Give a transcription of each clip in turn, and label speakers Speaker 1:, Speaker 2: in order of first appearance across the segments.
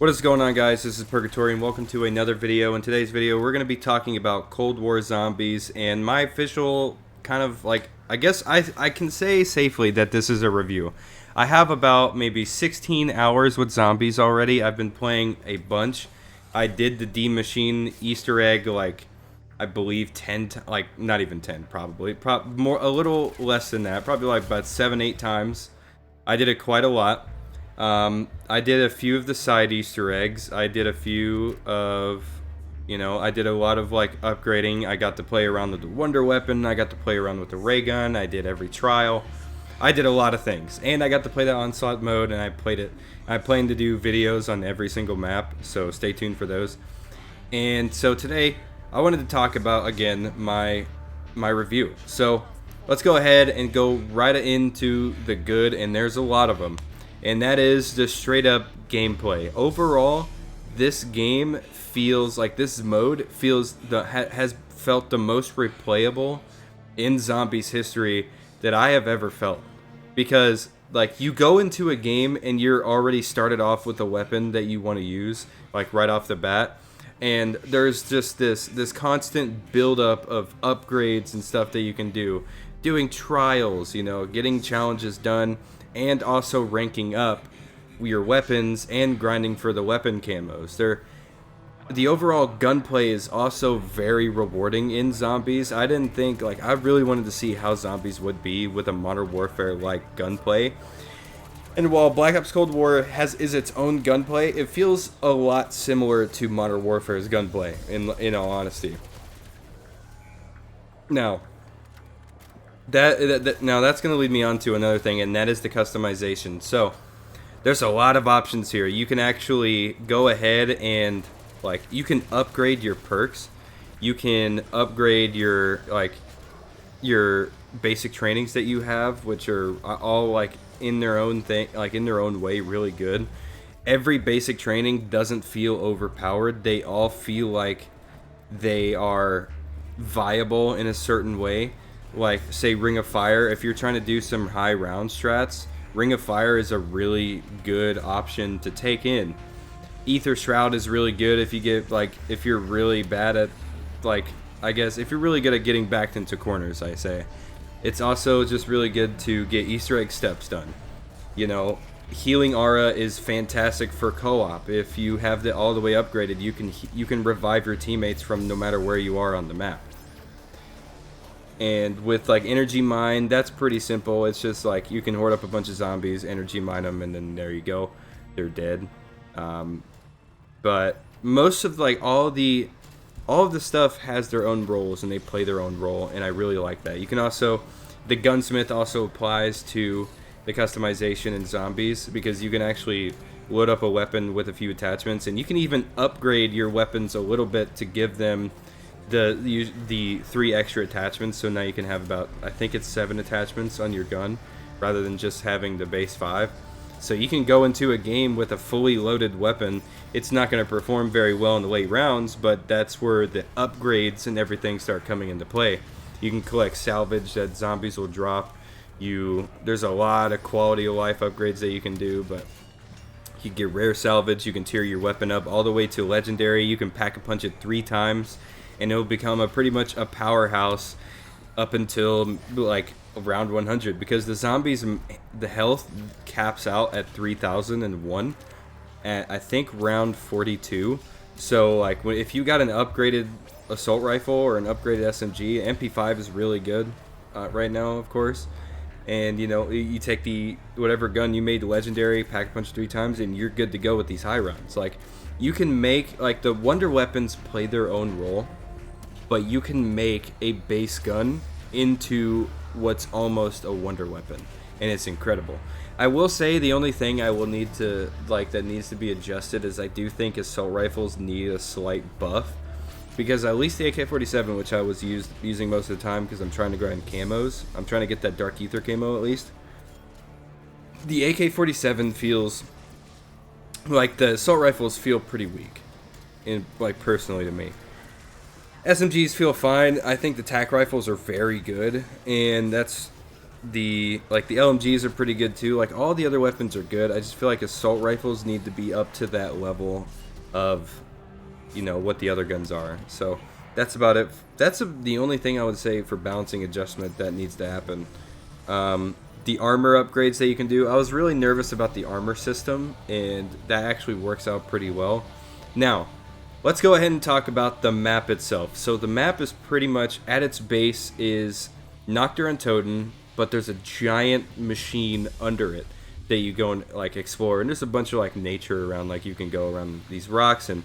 Speaker 1: What is going on, guys? This is Purgatory and welcome to another video. In today's video we're going to be talking about Cold War zombies and my official kind of I guess I can say safely that this is a review. I have about maybe 16 hours with zombies already. I've been playing a bunch. I did the D Machine Easter egg I believe 10 not even 10, probably more, a little less than that, probably like about 7-8 times. I did it quite a lot. I did a few of the side Easter eggs. I did a few of, I did a lot of upgrading. I got to play around with the Wonder Weapon. I got to play around with the Ray Gun. I did every trial. I did a lot of things. And I got to play that Onslaught mode, and I played it. I plan to do videos on every single map, so stay tuned for those. And so today, I wanted to talk about, again, my review. So let's go ahead and go right into the good, and there's a lot of them. And that is just straight up gameplay. Overall, this game feels like this mode has felt the most replayable in Zombies history that I have ever felt. Because you go into a game and you're already started off with a weapon that you want to use, right off the bat. And there's just this constant buildup of upgrades and stuff that you can do. Doing trials, getting challenges done, and also ranking up your weapons and grinding for the weapon camos. The overall gunplay is also very rewarding in Zombies. I didn't think, I really wanted to see how Zombies would be with a Modern Warfare-like gunplay. And while Black Ops Cold War is its own gunplay, it feels a lot similar to Modern Warfare's gunplay, in all honesty. Now, that's going to lead me on to another thing, and that is the customization. So there's a lot of options here. You can actually go ahead and you can upgrade your perks. You can upgrade your basic trainings that you have, which are all in their own thing, in their own way, really good. Every basic training doesn't feel overpowered. They all feel like they are viable in a certain way. Say Ring of Fire, if you're trying to do some high round strats, Ring of Fire is a really good option to take in. Ether Shroud is really good if you get if you're really bad at I guess if you're really good at getting backed into corners, I say. It's also just really good to get Easter egg steps done. Healing Aura is fantastic for co-op. If you have it all the way upgraded, you can revive your teammates from no matter where you are on the map. And with Energy Mine, that's pretty simple. It's just you can hoard up a bunch of zombies, energy mine them, and then there you go, they're dead. But most of all of the stuff has their own roles and they play their own role, and I really like that. You can also, the gunsmith also applies to the customization in Zombies, because you can actually load up a weapon with a few attachments, and you can even upgrade your weapons a little bit to give them the 3 extra attachments. So now you can have about, I think it's 7 attachments on your gun rather than just having the base 5. So you can go into a game with a fully loaded weapon. It's not going to perform very well in the late rounds, but that's where the upgrades and everything start coming into play. You can collect salvage that zombies will drop. There's a lot of quality of life upgrades that you can do, but you can get rare salvage. You can tier your weapon up all the way to legendary. You can pack a punch it 3 times, and it'll become pretty much a powerhouse up until around 100, because the zombies, the health caps out at 3001 at I think round 42. So if you got an upgraded assault rifle or an upgraded SMG, MP5 is really good right now, of course. And you take whatever gun you made legendary, pack a punch 3 times, and you're good to go with these high rounds. You can make the wonder weapons play their own role, but you can make a base gun into what's almost a wonder weapon, and it's incredible. I will say the only thing I will need to that needs to be adjusted is I do think assault rifles need a slight buff, because at least the AK-47, which I was using most of the time because I'm trying to grind camos, I'm trying to get that Dark Ether camo at least. The AK-47 feels the assault rifles feel pretty weak, personally to me. SMGs feel fine. I think the tac rifles are very good, and that's the LMGs are pretty good too. Like all the other weapons are good. I just feel like assault rifles need to be up to that level of, you know, what the other guns are. So that's about it. That's the only thing I would say for balancing adjustment that needs to happen. The armor upgrades that you can do, I was really nervous about the armor system, and that actually works out pretty well. Now, let's go ahead and talk about the map itself. So the map is pretty much, at its base, is Nacht der Untoten, but there's a giant machine under it that you go and like explore, and there's a bunch of like nature around. Like you can go around these rocks, and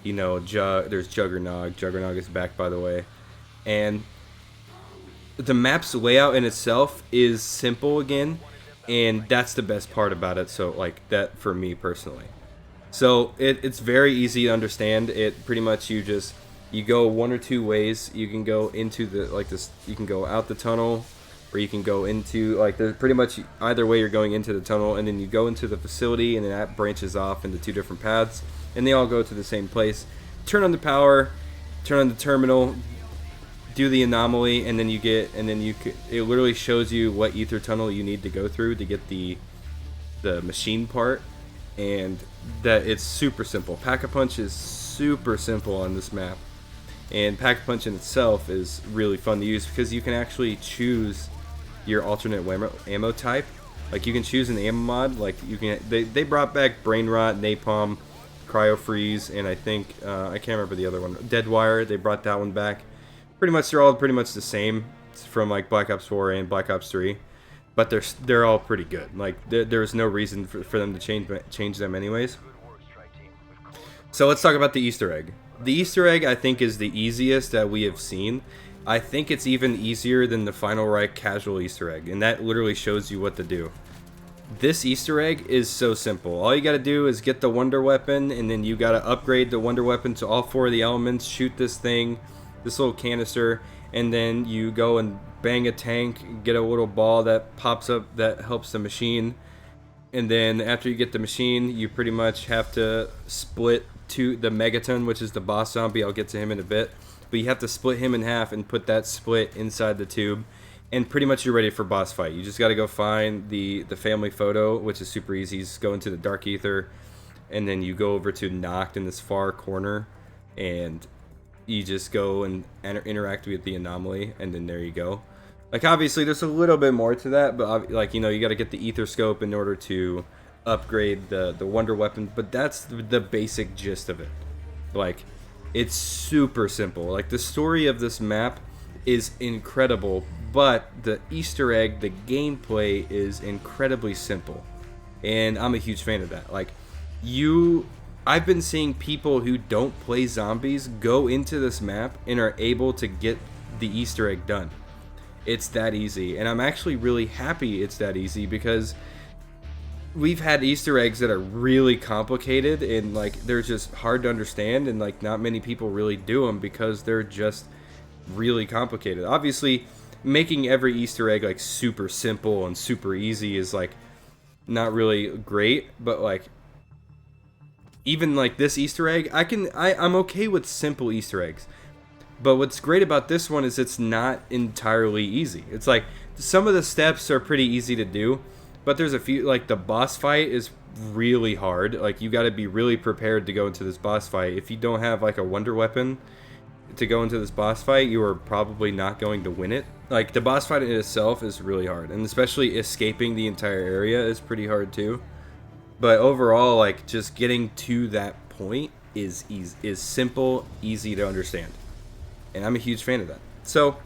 Speaker 1: you know, there's Juggernog. Juggernog is back, by the way, and the map's layout in itself is simple again, and that's the best part about it. So like that for me personally. So it's very easy to understand. It pretty much you go one or two ways. You can go into the like this. You can go out the tunnel, or you can go into like there's pretty much either way you're going into the tunnel, and then you go into the facility, and then that branches off into two different paths, and they all go to the same place. Turn on the power, turn on the terminal, do the anomaly, and then it literally shows you what ether tunnel you need to go through to get the machine part, and that it's super simple. Pack-a-Punch is super simple on this map, and Pack-a-Punch in itself is really fun to use because you can actually choose your alternate ammo type. Like you can choose an ammo mod. Like you can they brought back Brain Rot, Napalm, Cryo Freeze, and I think I can't remember the other one. Deadwire. They brought that one back. Pretty much they're all pretty much the same from like Black Ops 4 and Black Ops 3, but they're all pretty good. Like there's no reason for them to change them anyways. So let's talk about the Easter egg. The Easter egg I think is the easiest that we have seen. I think it's even easier than the Final Reich casual Easter egg, and that literally shows you what to do. This Easter egg is so simple. All you gotta do is get the Wonder Weapon, and then you gotta upgrade the Wonder Weapon to all 4 of the elements, shoot this thing, this little canister, and then you go and bang a tank, get a little ball that pops up that helps the machine, and then after you get the machine, you pretty much have to split to the Megaton, which is the boss zombie. I'll get to him in a bit, but you have to split him in half and put that split inside the tube, and pretty much you're ready for boss fight. You just got to go find the family photo, which is super easy. You just go into the Dark Ether, and then you go over to Nacht in this far corner, and you just go and interact with the anomaly, and then there you go. Like obviously there's a little bit more to that, but like you know you got to get the ether scope in order to upgrade the Wonder Weapon, but that's the basic gist of it. Like it's super simple. Like the story of this map is incredible, but the Easter egg, the gameplay is incredibly simple, and I'm a huge fan of that. Like I've been seeing people who don't play zombies go into this map and are able to get the Easter egg done. It's that easy, and I'm actually really happy it's that easy because we've had Easter eggs that are really complicated and like they're just hard to understand, and like not many people really do them because they're just really complicated. Obviously, making every Easter egg like super simple and super easy is like not really great, but like even like this Easter egg, I'm okay with simple Easter eggs. But what's great about this one is it's not entirely easy. It's like some of the steps are pretty easy to do, but there's a few, like the boss fight is really hard. Like you got to be really prepared to go into this boss fight. If you don't have like a Wonder Weapon to go into this boss fight, you are probably not going to win it. Like the boss fight in itself is really hard, and especially escaping the entire area is pretty hard too. But overall, like just getting to that point is simple, easy to understand, and I'm a huge fan of that. So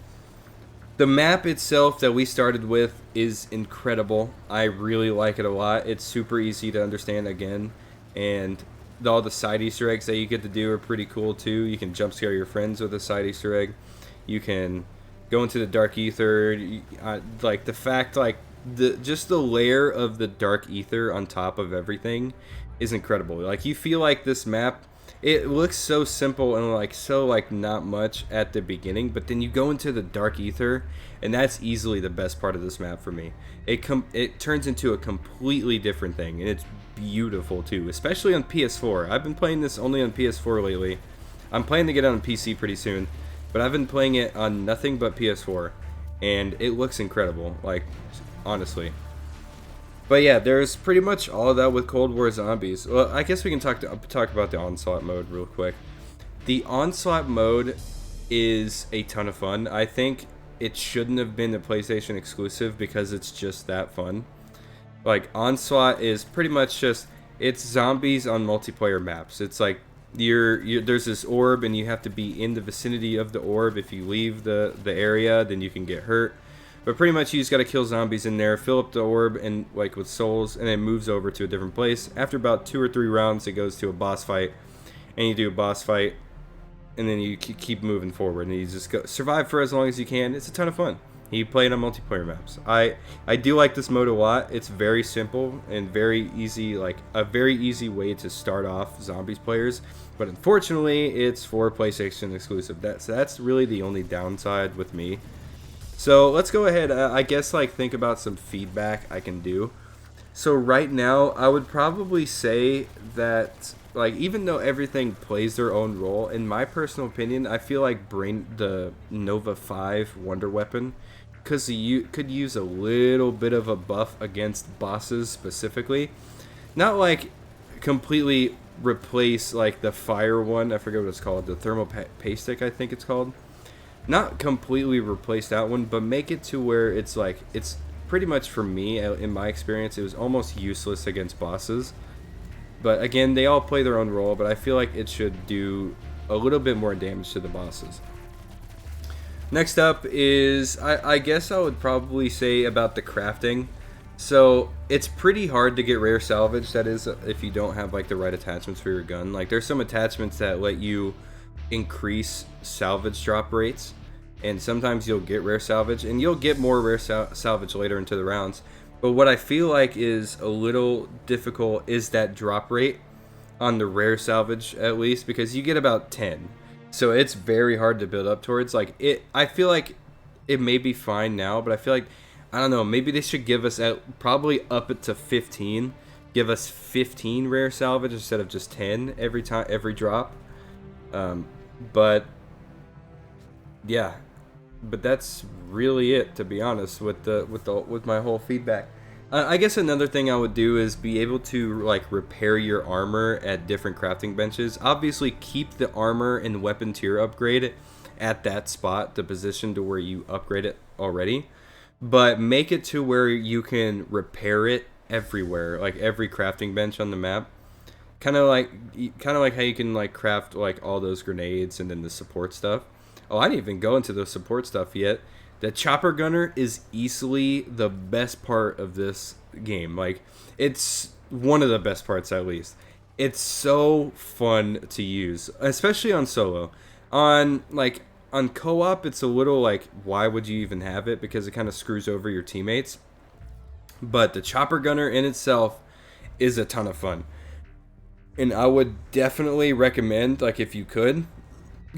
Speaker 1: the map itself that we started with is incredible. I really like it a lot. It's super easy to understand again, and all the side Easter eggs that you get to do are pretty cool too. You can jump scare your friends with a side Easter egg. You can go into the Dark Ether. Like the fact, like just the layer of the Dark Ether on top of everything is incredible. Like you feel like this map, it looks so simple and like so like not much at the beginning, but then you go into the Dark Ether, and that's easily the best part of this map for me. It turns into a completely different thing, and it's beautiful too, especially on PS4. I've been playing this only on PS4 lately. I'm planning to get it on PC pretty soon, but I've been playing it on nothing but PS4, and it looks incredible, like, honestly. But yeah, there's pretty much all of that with Cold War Zombies. Well, I guess we can talk about the Onslaught mode real quick. The Onslaught mode is a ton of fun. I think it shouldn't have been a PlayStation exclusive because it's just that fun. Like, Onslaught is pretty much just, it's zombies on multiplayer maps. It's like there's this orb and you have to be in the vicinity of the orb. If you leave the area, then you can get hurt. But pretty much you just gotta kill zombies in there, fill up the orb and like with souls, and it moves over to a different place. After about 2 or 3 rounds, it goes to a boss fight, and you do a boss fight, and then you keep moving forward, and you just survive for as long as you can. It's a ton of fun. You play it on multiplayer maps. I do like this mode a lot. It's very simple and very easy, like a very easy way to start off zombies players. But unfortunately, it's for PlayStation exclusive. That's really the only downside with me. So let's go ahead. I guess like think about some feedback I can do. So right now, I would probably say that like even though everything plays their own role, in my personal opinion, I feel like the Nova 5 Wonder Weapon, because you could use a little bit of a buff against bosses specifically, not like completely replace like the fire one. I forget what it's called, the thermal pastic, I think it's called. Not completely replace that one, but make it to where it's like it's pretty much, for me, in my experience, it was almost useless against bosses. But again, they all play their own role, but I feel like it should do a little bit more damage to the bosses. Next up is, I guess I would probably say about the crafting. So it's pretty hard to get rare salvage, that is, if you don't have like the right attachments for your gun. Like there's some attachments that let you increase salvage drop rates, and sometimes you'll get rare salvage, and you'll get more rare salvage later into the rounds. But what I feel like is a little difficult is that drop rate on the rare salvage, at least, because you get about 10. So it's very hard to build up towards. Like it, I feel like it may be fine now, but I feel like, I don't know, maybe they should give us probably up it to 15. Give us 15 rare salvage instead of just 10 every time, every drop. But yeah, but that's really it, to be honest, with my whole feedback. I guess another thing I would do is be able to like repair your armor at different crafting benches. Obviously, keep the armor and weapon tier upgrade at that spot, the position to where you upgrade it already, but make it to where you can repair it everywhere, like every crafting bench on the map. Kind of like how you can like craft like all those grenades and then the support stuff. Oh, I didn't even go into the support stuff yet. The chopper gunner is easily the best part of this game. Like, it's one of the best parts, at least. It's so fun to use, especially on solo. On co-op, it's a little like, why would you even have it? Because it kind of screws over your teammates. But the chopper gunner in itself is a ton of fun. And I would definitely recommend, like, if you could,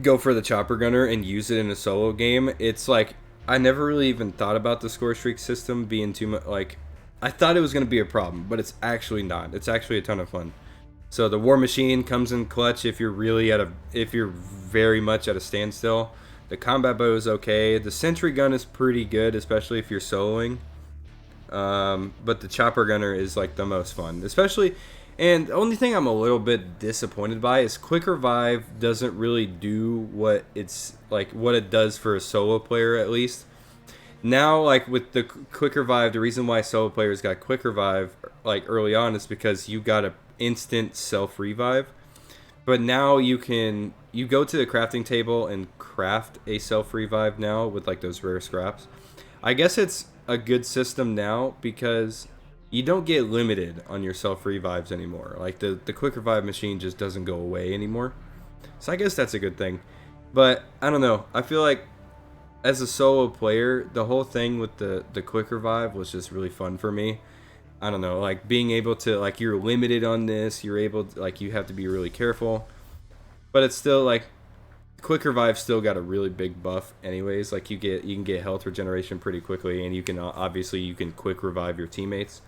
Speaker 1: go for the chopper gunner and use it in a solo game. It's like, I never really even thought about the score streak system being too much, like, I thought it was going to be a problem, but it's actually not. It's actually a ton of fun. So the War Machine comes in clutch if you're very much at a standstill. The combat bow is okay. The sentry gun is pretty good, especially if you're soloing. But the chopper gunner is like the most fun, especially. And the only thing I'm a little bit disappointed by is Quick Revive doesn't really do what it does for a solo player, at least. Now, like with the Quick Revive, the reason why solo players got Quick Revive like early on is because you got an instant self revive. But now you go to the crafting table and craft a self revive now with like those rare scraps. I guess it's a good system now because you don't get limited on your self revives anymore. Like the quick revive machine just doesn't go away anymore. So I guess that's a good thing. But I don't know. I feel like as a solo player, the whole thing with the quick revive was just really fun for me. I don't know, like being able to, like, you're limited on this, you're able to, like, you have to be really careful. But it's still like quick revive still got a really big buff anyways. Like you can get health regeneration pretty quickly, and you can obviously you can quick revive your teammates.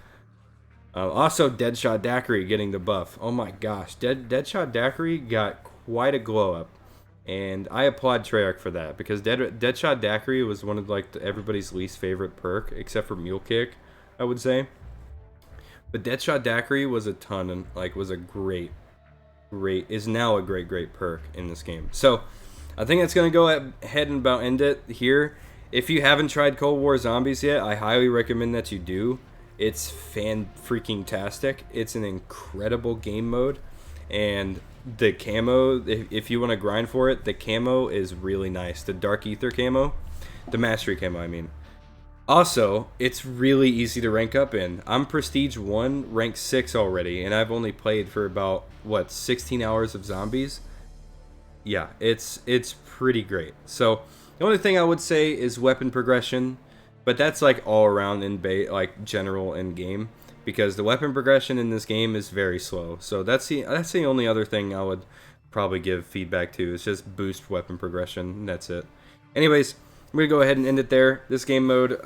Speaker 1: Also, Deadshot Daiquiri getting the buff. Oh my gosh, Deadshot Daiquiri got quite a glow up. And I applaud Treyarch for that, because Deadshot Daiquiri was one of like everybody's least favorite perk, except for Mule Kick, I would say. But Deadshot Daiquiri was a ton, and like was a great is now a great perk in this game. So I think that's gonna go ahead and about end it here. If you haven't tried Cold War Zombies yet, I highly recommend that you do. It's fan-freaking-tastic. It's an incredible game mode, and the camo, if you want to grind for it, the camo is really nice. The Dark Ether camo, the Mastery camo, I mean. Also, it's really easy to rank up in. I'm Prestige 1, rank 6 already, and I've only played for about, 16 hours of Zombies? Yeah, it's pretty great. So, the only thing I would say is weapon progression, but that's like all around in like general in game, because the weapon progression in this game is very slow. So that's the only other thing I would probably give feedback to, is just boost weapon progression, and that's it. Anyways, I'm gonna go ahead and end it there. This game mode,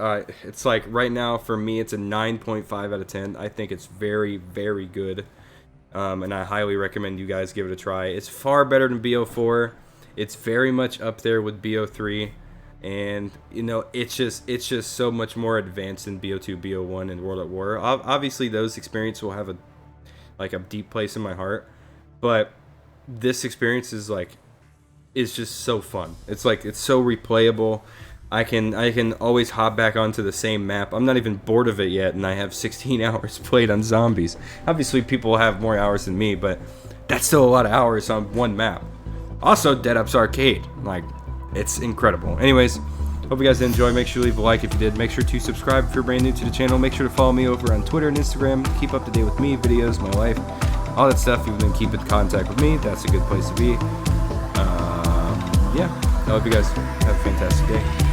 Speaker 1: it's like right now for me, it's a 9.5 out of 10. I think it's very, very good, and I highly recommend you guys give it a try. It's far better than BO4. It's very much up there with BO3, and you know, it's just so much more advanced than BO2, BO1, and World at War. Obviously, those experiences will have a deep place in my heart, but this experience is just so fun. It's so replayable. I can always hop back onto the same map. I'm not even bored of it yet, and I have 16 hours played on Zombies. Obviously, people have more hours than me, but that's still a lot of hours on one map. Also, Dead Ups Arcade, it's incredible. Anyways, hope you guys enjoy. Make sure to leave a like if you did. Make sure to subscribe if you're brand new to the channel. Make sure to follow me over on Twitter and Instagram. Keep up to date with me, videos, my life, all that stuff. If you can keep in contact with me, that's a good place to be. Yeah, I hope you guys have a fantastic day.